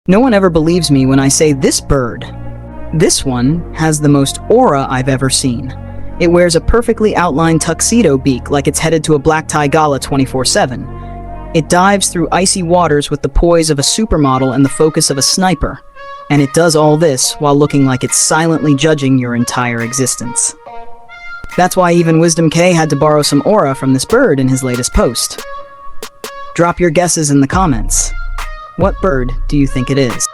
No one ever believes me when I say this bird. This one has the most aura I've ever seen. It wears a perfectly outlined tuxedo beak like it's headed to a black tie gala 24/7. It dives through icy waters with the poise of a supermodel and the focus of a sniper. And it does all this while looking like it's silently judging your entire existence. That's why even Wisdom K had to borrow some aura from this bird in his latest post. Drop your guesses in the comments. What bird do you think it is?